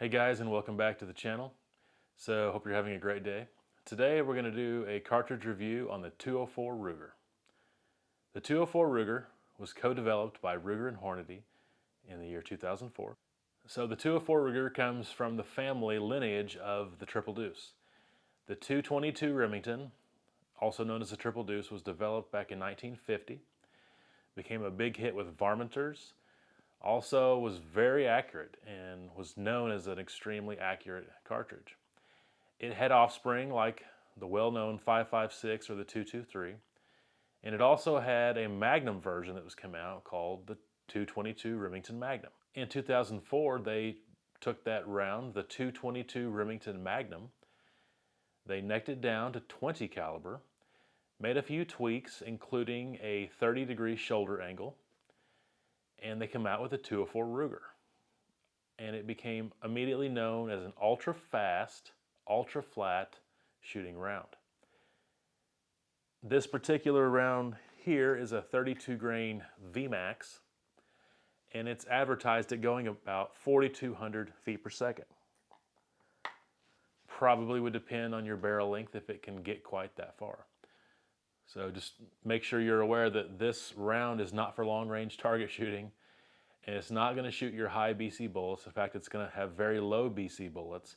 Hey guys, and welcome back to the channel. So hope you're having a great day. Today we're going to do a cartridge review on the 204 Ruger. The 204 Ruger was co-developed by Ruger and Hornady in the year 2004. So the 204 Ruger comes from the family lineage of the Triple Deuce. The 222 Remington, also known as the Triple Deuce, was developed back in 1950. Became a big hit with varminters. Also was very accurate and was known as an extremely accurate cartridge. It had offspring like the well-known 5.56 or the 223, and it also had a Magnum version that was come out called the 222 Remington Magnum. In 2004, they took that round, the 222 Remington Magnum, they necked it down to 20 caliber, made a few tweaks including a 30-degree shoulder angle, and they come out with a 204 Ruger. And it became immediately known as an ultra-fast, ultra-flat shooting round. This particular round here is a 32 grain VMAX, and it's advertised at going about 4,200 feet per second. Probably would depend on your barrel length if it can get quite that far. So just make sure you're aware that this round is not for long-range target shooting, and it's not going to shoot your high BC bullets. In fact, it's going to have very low BC bullets.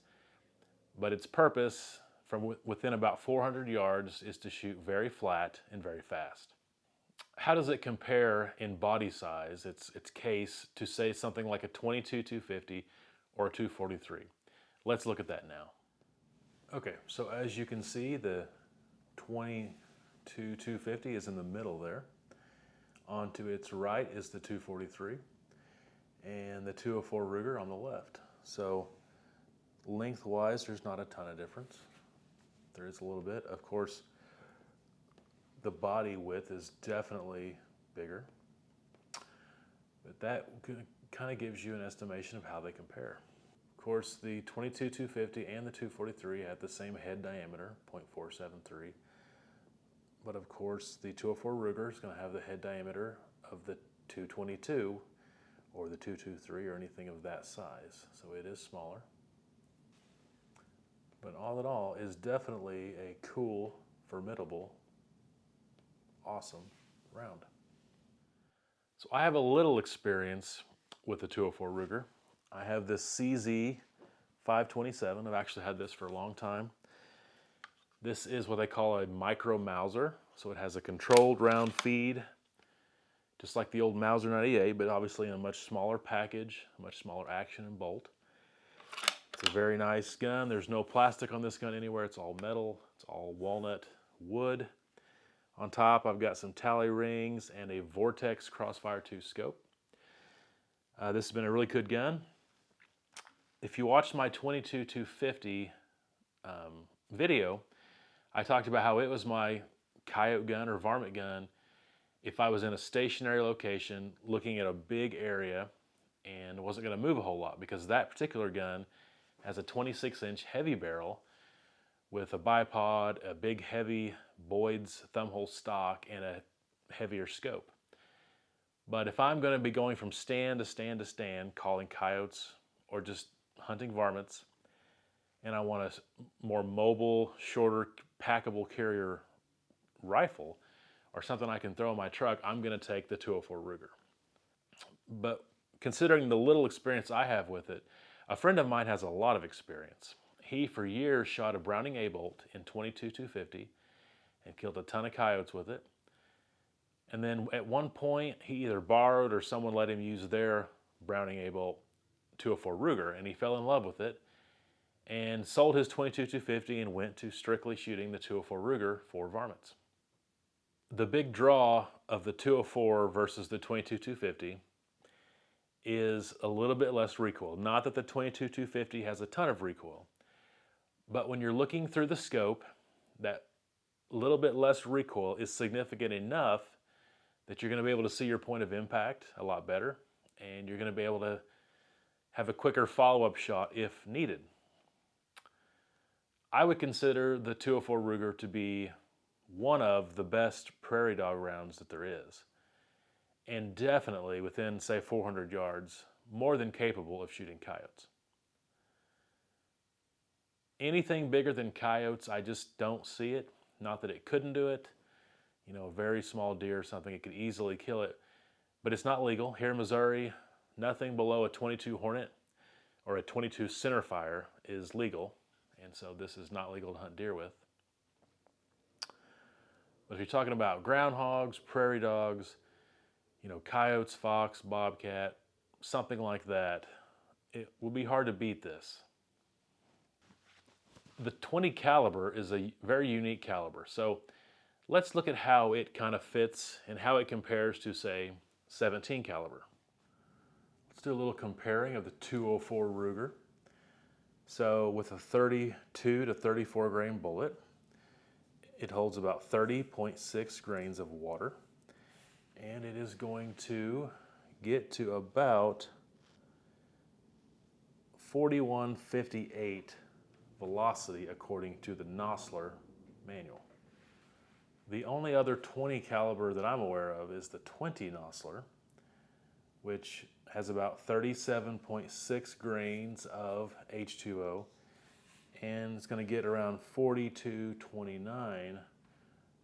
But its purpose from within about 400 yards is to shoot very flat and very fast. How does it compare in body size, its case, to say something like a 22 250 or a 243? Let's look at that now. Okay, so as you can see, the 22 250 is in the middle there. On to its right is the 243 and the 204 Ruger on the left. So lengthwise, there's not a ton of difference. There is a little bit. Of course, the body width is definitely bigger, but that kind of gives you an estimation of how they compare. Of course, the 22 250 and the 243 had the same head diameter, 0.473. But of course, the 204 Ruger is going to have the head diameter of the 222 or the 223 or anything of that size. So it is smaller. But all in all, is definitely a cool, formidable, awesome round. So I have a little experience with the 204 Ruger. I have this CZ 527. I've actually had this for a long time. This is what they call a micro mauser. So it has a controlled round feed, just like the old Mauser 98, but obviously in a much smaller package, a much smaller action and bolt. It's a very nice gun. There's no plastic on this gun anywhere. It's all metal. It's all walnut wood. On top, I've got some tally rings and a Vortex Crossfire 2 scope. This has been a really good gun. If you watched my 22 250 video, I talked about how it was my coyote gun or varmint gun if I was in a stationary location looking at a big area and wasn't going to move a whole lot, because that particular gun has a 26-inch heavy barrel with a bipod, a big heavy Boyd's thumbhole stock, and a heavier scope. But if I'm going to be going from stand to stand to stand calling coyotes or just hunting varmints, and I want a more mobile, shorter, packable carrier rifle or something I can throw in my truck, I'm going to take the 204 Ruger. But considering the little experience I have with it, a friend of mine has a lot of experience. He, for years, shot a Browning A-bolt in 22 250 and killed a ton of coyotes with it. And then at one point, he either borrowed or someone let him use their Browning A-bolt 204 Ruger, and he fell in love with it and sold his 22 250 and went to strictly shooting the 204 Ruger for varmints. The big draw of the 204 versus the 22 250 is a little bit less recoil. Not that the 22 250 has a ton of recoil, but when you're looking through the scope, that little bit less recoil is significant enough that you're going to be able to see your point of impact a lot better, and you're going to be able to have a quicker follow-up shot if needed. I would consider the 204 Ruger to be one of the best prairie dog rounds that there is, and definitely within, say, 400 yards, more than capable of shooting coyotes. Anything bigger than coyotes, I just don't see it. Not that it couldn't do it. You know, a very small deer or something, it could easily kill it. But it's not legal. Here in Missouri, nothing below a 22 Hornet or a 22 centerfire is legal. And so this is not legal to hunt deer with. But if you're talking about groundhogs, prairie dogs, you know, coyotes, fox, bobcat, something like that, it will be hard to beat this. The 20 caliber is a very unique caliber. So let's look at how it kind of fits and how it compares to, say, 17 caliber. Let's do a little comparing of the 204 Ruger. So with a 32 to 34 grain bullet, it holds about 30.6 grains of water, and it is going to get to about 4158 velocity according to the Nosler manual. The only other 20 caliber that I'm aware of is the 20 Nosler, which has about 37.6 grains of H2O, and it's going to get around 4229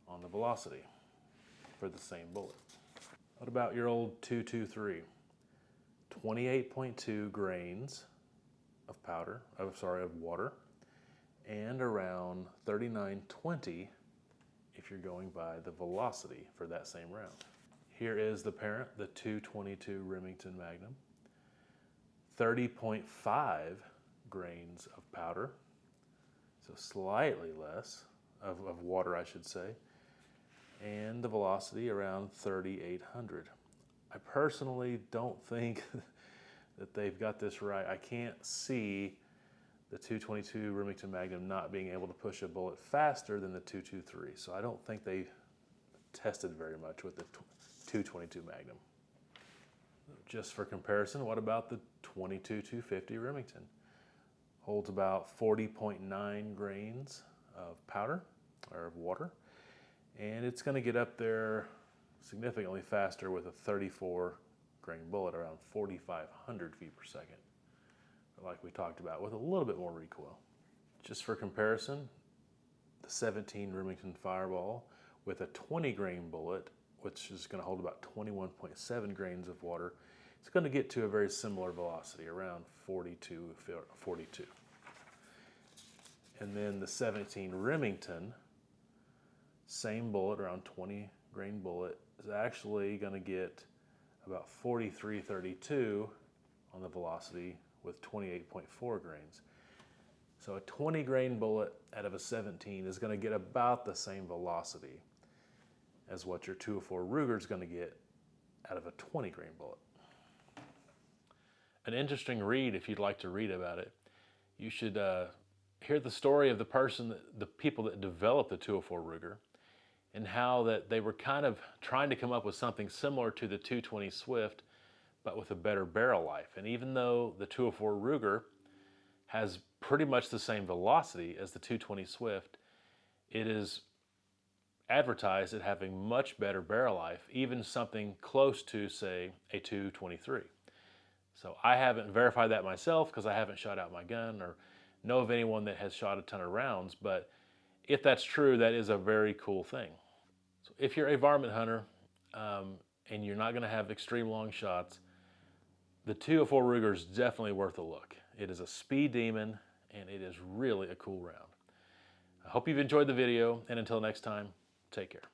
on the velocity for the same bullet. What about your old 223? 28.2 grains of water, and around 3920 if you're going by the velocity for that same round. Here is the parent, the 222 Remington Magnum. 30.5 grains of powder, so slightly less of water, I should say, and the velocity around 3,800. I personally don't think that they've got this right. I can't see the 222 Remington Magnum not being able to push a bullet faster than the 223. So I don't think they tested very much with the 222 Magnum. Just for comparison, what about the 22-250 Remington? Holds about 40.9 grains of powder or of water, and it's going to get up there significantly faster with a 34 grain bullet, around 4,500 feet per second, like we talked about, with a little bit more recoil. Just for comparison, the 17 Remington Fireball with a 20 grain bullet, which is going to hold about 21.7 grains of water, it's going to get to a very similar velocity, around 42. And then the 17 Remington, same bullet, around 20 grain bullet, is actually going to get about 4332 on the velocity with 28.4 grains. So a 20 grain bullet out of a 17 is going to get about the same velocity as what your 204 Ruger is going to get out of a 20 grain bullet. An interesting read, if you'd like to read about it, you should hear the story of the people that developed the 204 Ruger, and how that they were kind of trying to come up with something similar to the 220 Swift, but with a better barrel life. And even though the 204 Ruger has pretty much the same velocity as the 220 Swift, it is advertised as having much better barrel life, even something close to, say, a 223. So I haven't verified that myself because I haven't shot out my gun or know of anyone that has shot a ton of rounds, but if that's true, that is a very cool thing. So if you're a varmint hunter and you're not going to have extreme long shots, the 204 Ruger is definitely worth a look. It is a speed demon, and it is really a cool round. I hope you've enjoyed the video, and until next time, take care.